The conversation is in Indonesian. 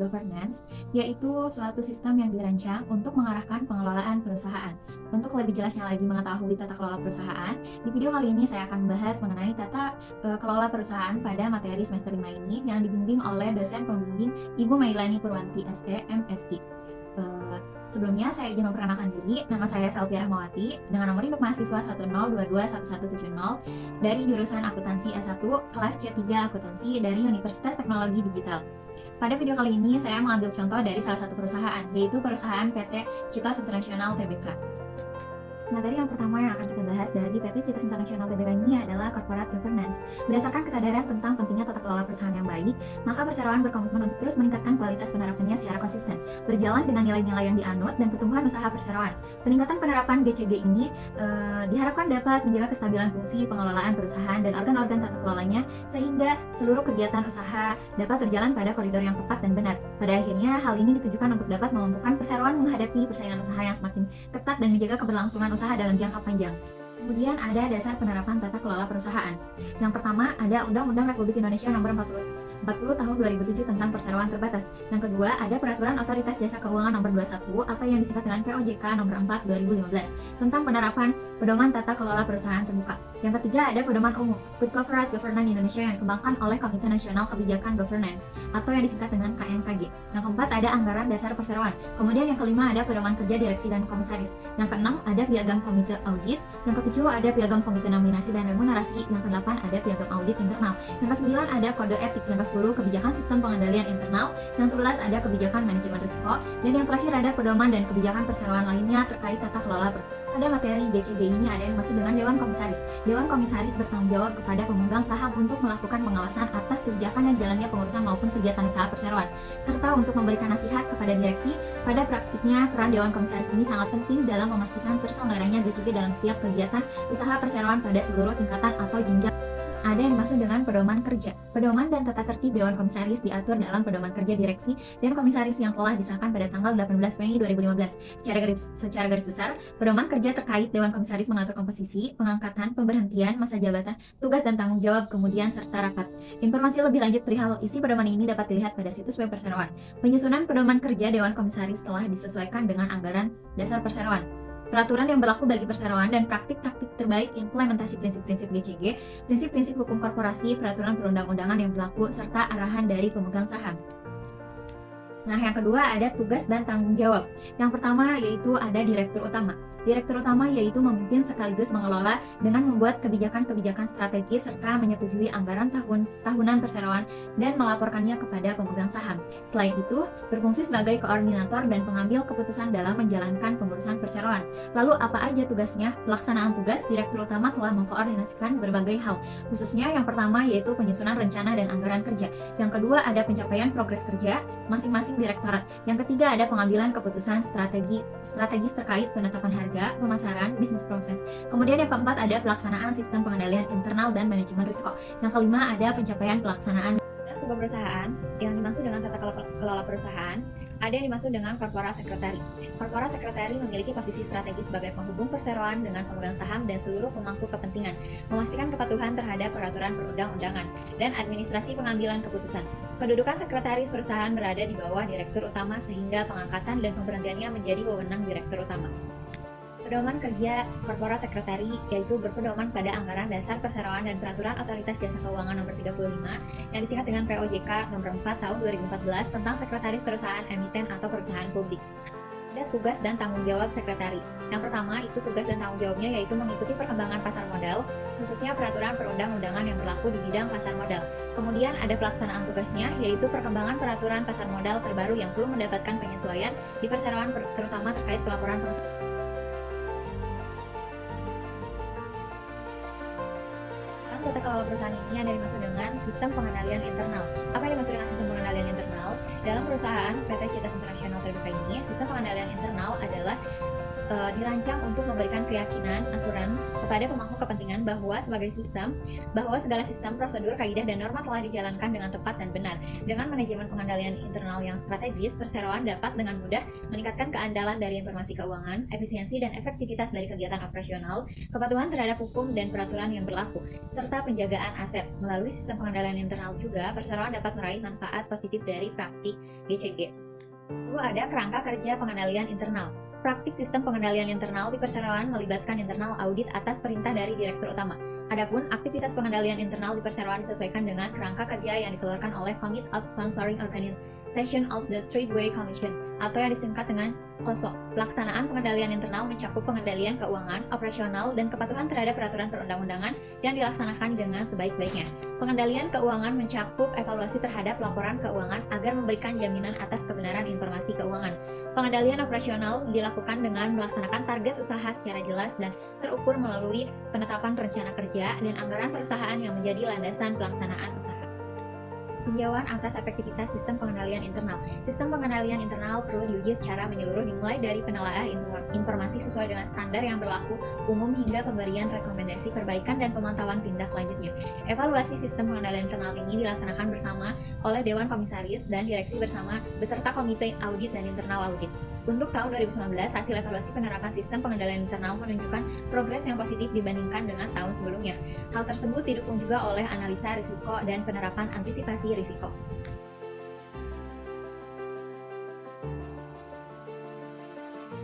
governance, yaitu suatu sistem yang dirancang untuk mengarahkan pengelolaan perusahaan. Untuk lebih jelasnya lagi mengetahui tata kelola perusahaan, di video kali ini saya akan membahas mengenai tata kelola perusahaan pada materi semester 5 ini yang dibimbing oleh dosen pembimbing Ibu Mailani Purwanti SE, MSI. Sebelumnya saya izin memperkenalkan diri, nama saya Selvi Rahmawati dengan nomor induk mahasiswa 102221170 dari jurusan Akuntansi S1 kelas C3 Akuntansi dari Universitas Teknologi Digital. Pada video kali ini saya mengambil contoh dari salah satu perusahaan, yaitu perusahaan PT Citos International Tbk. Materi yang pertama yang akan kita bahas dari PT Citos International Tbk ini adalah corporate governance. Berdasarkan kesadaran tentang pentingnya tata kelola perusahaan yang baik, maka perseroan berkomitmen untuk terus meningkatkan kualitas penerapannya secara konsisten, berjalan dengan nilai-nilai yang dianut dan pertumbuhan usaha perseroan. Peningkatan penerapan GCG ini diharapkan dapat menjaga kestabilan fungsi pengelolaan perusahaan dan organ-organ tata kelolanya sehingga seluruh kegiatan usaha dapat berjalan pada koridor yang tepat dan benar. Pada akhirnya, hal ini ditujukan untuk dapat memampukan perseroan menghadapi persaingan usaha yang semakin ketat dan menjaga keberlangsungan usaha dalam jangka panjang. Kemudian ada dasar penerapan tata kelola perusahaan. Yang pertama ada Undang-Undang Republik Indonesia Nomor 40 Tahun 2007 tentang perseroan terbatas. Yang kedua ada Peraturan Otoritas Jasa Keuangan Nomor 21 atau yang disingkat dengan POJK Nomor 4 2015 tentang penerapan pedoman tata kelola perusahaan terbuka. Yang ketiga ada Pedoman Umum Good Corporate Governance Indonesia yang dikembangkan oleh Komite Nasional Kebijakan Governance atau yang disingkat dengan KNKG. Yang keempat ada Anggaran Dasar Perseroan. Kemudian yang kelima ada Pedoman Kerja Direksi dan Komisaris. Yang keenam ada Piagam Komite Audit. Yang ketujuh ada Piagam Komite Nominasi dan Remunerasi. Yang kedelapan ada Piagam Audit Internal. Yang kesembilan ada Kode Etik. Yang ke-10 Kebijakan Sistem Pengendalian Internal. Yang 11 ada Kebijakan Manajemen Risiko. Dan yang terakhir ada pedoman dan kebijakan perseroan lainnya terkait tata kelola. Pada materi GCG ini ada yang dimaksud dengan Dewan Komisaris. Dewan Komisaris bertanggung jawab kepada pemegang saham untuk melakukan pengawasan atas kebijakan dan jalannya pengurusan maupun kegiatan usaha perseroan, serta untuk memberikan nasihat kepada direksi. Pada praktiknya, peran Dewan Komisaris ini sangat penting dalam memastikan terselenggaranya GCG dalam setiap kegiatan usaha perseroan pada seluruh tingkatan atau jenjang. Ada yang dimaksud dengan pedoman kerja. Pedoman dan tata tertib Dewan Komisaris diatur dalam Pedoman Kerja Direksi dan Komisaris yang telah disahkan pada tanggal 18 Mei 2015. Secara garis besar, pedoman kerja terkait Dewan Komisaris mengatur komposisi, pengangkatan, pemberhentian, masa jabatan, tugas dan tanggung jawab, kemudian serta rapat. Informasi lebih lanjut perihal isi pedoman ini dapat dilihat pada situs web Perseroan. Penyusunan Pedoman Kerja Dewan Komisaris telah disesuaikan dengan Anggaran Dasar Perseroan, peraturan yang berlaku bagi perseroan dan praktik-praktik terbaik implementasi prinsip-prinsip GCG, prinsip-prinsip hukum korporasi, peraturan perundang-undangan yang berlaku, serta arahan dari pemegang saham. Nah, yang kedua ada tugas dan tanggung jawab. Yang pertama yaitu ada Direktur Utama. Direktur Utama yaitu memimpin sekaligus mengelola dengan membuat kebijakan-kebijakan strategis serta menyetujui anggaran tahunan perseroan dan melaporkannya kepada pemegang saham. Selain itu, berfungsi sebagai koordinator dan pengambil keputusan dalam menjalankan pengurusan perseroan. Lalu apa aja tugasnya? Pelaksanaan tugas, Direktur Utama telah mengkoordinasikan berbagai hal, khususnya yang pertama yaitu penyusunan rencana dan anggaran kerja. Yang kedua ada pencapaian progres kerja masing-masing direktorat. Yang ketiga ada pengambilan keputusan strategis terkait penetapan harga, pemasaran, bisnis proses. Kemudian yang keempat ada pelaksanaan sistem pengendalian internal dan manajemen risiko. Yang kelima ada pencapaian pelaksanaan. Dalam sebuah perusahaan, yang dimaksud dengan tata kelola perusahaan, ada yang dimaksud dengan corporate secretary. Corporate secretary memiliki posisi strategis sebagai penghubung perseroan dengan pemegang saham dan seluruh pemangku kepentingan, memastikan kepatuhan terhadap peraturan perundang-undangan, dan administrasi pengambilan keputusan. Kedudukan sekretaris perusahaan berada di bawah Direktur Utama sehingga pengangkatan dan pemberhentiannya menjadi wewenang Direktur Utama. Pedoman kerja Corporate Secretary yaitu berpedoman pada Anggaran Dasar Perseroan dan Peraturan Otoritas Jasa Keuangan Nomor 35 yang disingkat dengan POJK Nomor 4 Tahun 2014 tentang Sekretaris Perusahaan Emiten atau Perusahaan Publik. Ada tugas dan tanggung jawab sekretari. Yang pertama itu tugas dan tanggung jawabnya yaitu mengikuti perkembangan pasar modal, khususnya peraturan perundang-undangan yang berlaku di bidang pasar modal. Kemudian ada pelaksanaan tugasnya yaitu perkembangan peraturan pasar modal terbaru yang perlu mendapatkan penyesuaian di perseroan terutama terkait pelaporan perusahaan. Tata kelola perusahaan ini ada dimaksud dengan sistem pengendalian internal. Apa yang dimaksud dengan sistem pengendalian internal? Dalam perusahaan PT Citos International Tbk ini, sistem pengendalian internal adalah dirancang untuk memberikan keyakinan, assurance kepada pemangku kepentingan bahwa segala sistem, prosedur, kaidah, dan norma telah dijalankan dengan tepat dan benar. Dengan manajemen pengendalian internal yang strategis, perseroan dapat dengan mudah meningkatkan keandalan dari informasi keuangan, efisiensi dan efektivitas dari kegiatan operasional, kepatuhan terhadap hukum dan peraturan yang berlaku, serta penjagaan aset. Melalui sistem pengendalian internal juga, perseroan dapat meraih manfaat positif dari praktik GCG. Lalu ada kerangka kerja pengendalian internal. Praktik sistem pengendalian internal di perseroan melibatkan internal audit atas perintah dari direktur utama. Adapun aktivitas pengendalian internal di perseroan disesuaikan dengan kerangka kerja yang dikeluarkan oleh Committee of Sponsoring Organization of the Tradeway Commission atau yang disingkat dengan KOSO. Pelaksanaan pengendalian internal mencakup pengendalian keuangan, operasional, dan kepatuhan terhadap peraturan perundang-undangan yang dilaksanakan dengan sebaik-baiknya. Pengendalian keuangan mencakup evaluasi terhadap laporan keuangan agar memberikan jaminan atas kebenaran informasi keuangan. Pengendalian operasional dilakukan dengan melaksanakan target usaha secara jelas dan terukur melalui penetapan rencana kerja dan anggaran perusahaan yang menjadi landasan pelaksanaan usaha. Tinjauan atas efektivitas sistem pengendalian internal. Sistem pengendalian internal perlu diuji secara menyeluruh dimulai dari penelaahan informasi sesuai dengan standar yang berlaku umum hingga pemberian rekomendasi perbaikan dan pemantauan tindak lanjutnya. Evaluasi sistem pengendalian internal ini dilaksanakan bersama oleh Dewan Komisaris dan Direksi bersama beserta Komite Audit dan Internal Audit. Untuk tahun 2019, hasil evaluasi penerapan sistem pengendalian internal menunjukkan progres yang positif dibandingkan dengan tahun sebelumnya. Hal tersebut didukung juga oleh analisa risiko dan penerapan antisipasi risiko.